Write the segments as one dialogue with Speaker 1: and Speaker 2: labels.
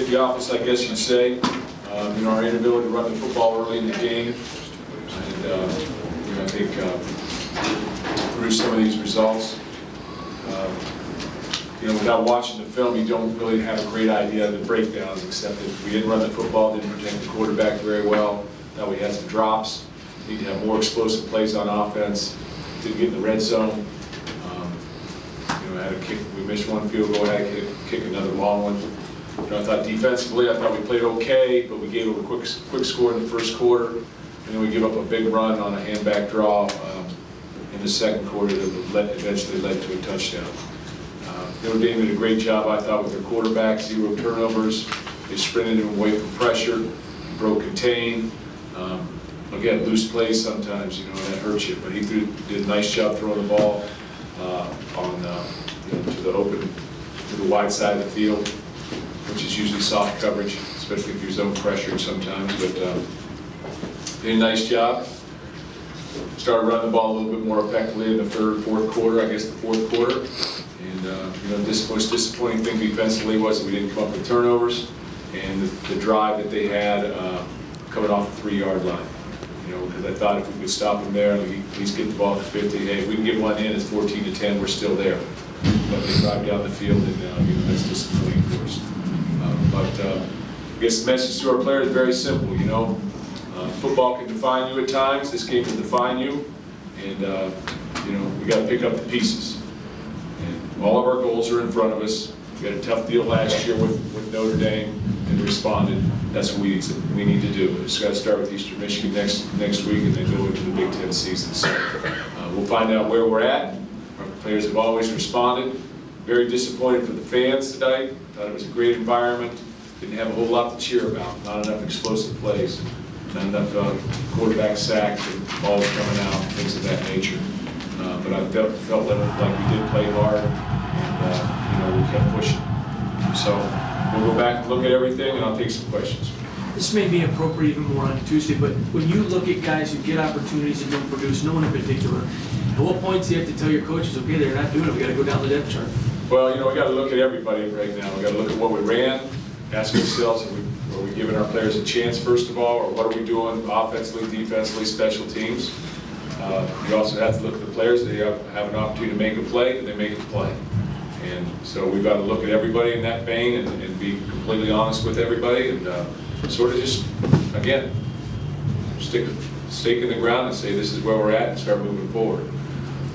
Speaker 1: the office, I guess you'd say. You know, our inability to run the football early in the game, and you know, I think through some of these results. You know, without watching the film, you don't really have a great idea of the breakdowns, except that we didn't run the football, didn't protect the quarterback very well. Now we had some drops. Need to have more explosive plays on offense. Didn't get in the red zone. You know, had a kick. We missed one field goal. Had to kick another long one. You know, I thought defensively, I thought we played okay, but we gave up a quick score in the first quarter, and then we give up a big run on a handback draw in the second quarter that eventually led to a touchdown. Notre Dame did a great job, I thought, with their quarterback. 0 turnovers. They sprinted him away from pressure, broke contain. Again, loose plays sometimes, you know, that hurts you. But he did a nice job throwing the ball you know, to the wide side of the field, which is usually soft coverage, especially if you're zone pressured sometimes. But did a nice job. Started running the ball a little bit more effectively in the third, fourth quarter. I guess the fourth quarter. And you know, this most disappointing thing defensively was that we didn't come up with turnovers, and the drive that they had coming off the 3-yard line. You know, because I thought if we could stop them there and at least get the ball to 50, hey, if we can get one in, it's 14-10, we're still there. But they drive down the field, and you know, that's disappointing for us. I guess the message to our players is very simple. You know, football can define you at times. This game can define you, and you know, we got to pick up the pieces. And all of our goals are in front of us. We had a tough deal last year with Notre Dame and responded. That's what we need to do. We just got to start with Eastern Michigan next week and then go into the Big Ten season. So we'll find out where we're at. Our players have always responded. Very disappointed for the fans tonight. Thought it was a great environment. Didn't have a whole lot to cheer about. Not enough explosive plays. Not enough quarterback sacks and balls coming out, things of that nature. But I felt like we did play hard, and you know, we kept pushing. So we'll go back and look at everything, and I'll take some questions.
Speaker 2: This may be appropriate even more on Tuesday, but when you look at guys who get opportunities and don't produce, no one in particular, at what points do you have to tell your coaches, okay, they're not doing it, we got to go down the depth chart?
Speaker 1: Well, you know, we got to look at everybody right now. We got to look at what we ran, ask ourselves, are we giving our players a chance first of all, or what are we doing offensively, defensively, special teams? You also have to look at the players. They have an opportunity to make a play, and they make a play. And so we've got to look at everybody in that vein and be completely honest with everybody, and sort of just, again, stick a stake in the ground and say this is where we're at and start moving forward.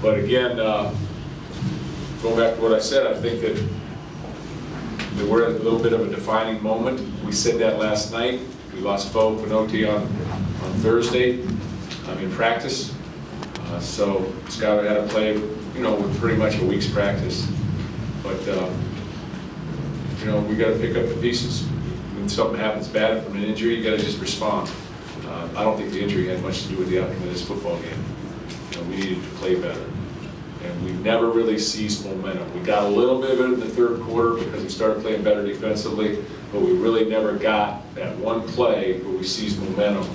Speaker 1: But again, going back to what I said, I think that we're at a little bit of a defining moment. We said that last night. We lost Bo Pinotti on Thursday in practice. So Skyler had to play, you know, with pretty much a week's practice. But you know, we got to pick up the pieces. When something happens bad from an injury, you got to just respond. I don't think the injury had much to do with the outcome of this football game. You know, we needed to play better, and we never really seized momentum. We got a little bit of it in the third quarter because we started playing better defensively, but we really never got that one play where we seized momentum.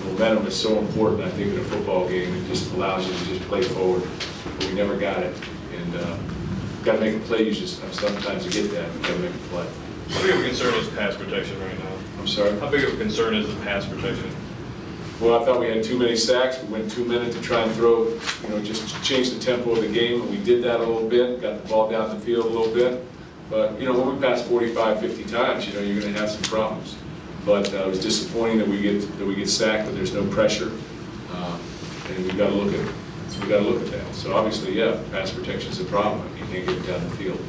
Speaker 1: Momentum is so important, I think, in a football game. It just allows you to just play forward. But we never got it. And you've got to make a play. You just sometimes to get that. You've got to make a play.
Speaker 3: How big of a concern is pass protection right now?
Speaker 1: I'm sorry?
Speaker 3: How big of a concern is the pass protection?
Speaker 1: Well, I thought we had too many sacks. We went 2 minutes to try and throw, you know, just change the tempo of the game. And we did that a little bit. Got the ball down the field a little bit. But, you know, when we pass 45, 50 times, you know, you're going to have some problems. But it was disappointing that we get sacked, but there's no pressure, and we've got to look at that. So obviously, yeah, pass protection is a problem if you can't get it down the field.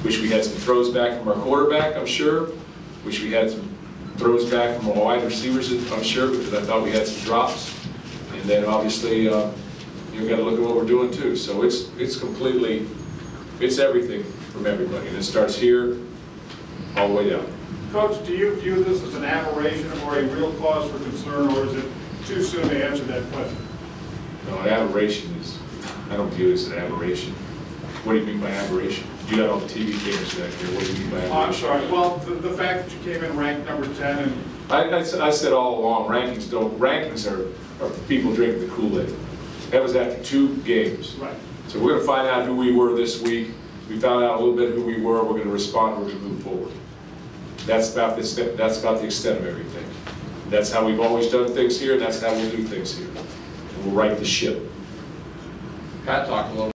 Speaker 1: Wish we had some throws back from our quarterback, I'm sure. Wish we had some throws back from our wide receivers, I'm sure, because I thought we had some drops. And then obviously, you've got to look at what we're doing too. So it's everything from everybody, and it starts here all the way down.
Speaker 4: Coach, do you view this as an aberration or a real cause for concern, or is it too soon to answer that question?
Speaker 1: No, an aberration is, I don't view it as an aberration. What do you mean by aberration? You got all the TV cameras back here. What do you mean by aberration?
Speaker 4: I'm sorry. Well, the fact that you came in ranked number 10 and...
Speaker 1: I said all along, rankings are for people drinking the Kool-Aid. That was after 2 games.
Speaker 4: Right.
Speaker 1: So we're going to find out who we were this week. We found out a little bit who we were. We're going to respond. We're going to move forward. That's about the extent of everything. That's how we've always done things here, and that's how we'll do things here. And we'll right the ship.
Speaker 5: Pat talked a little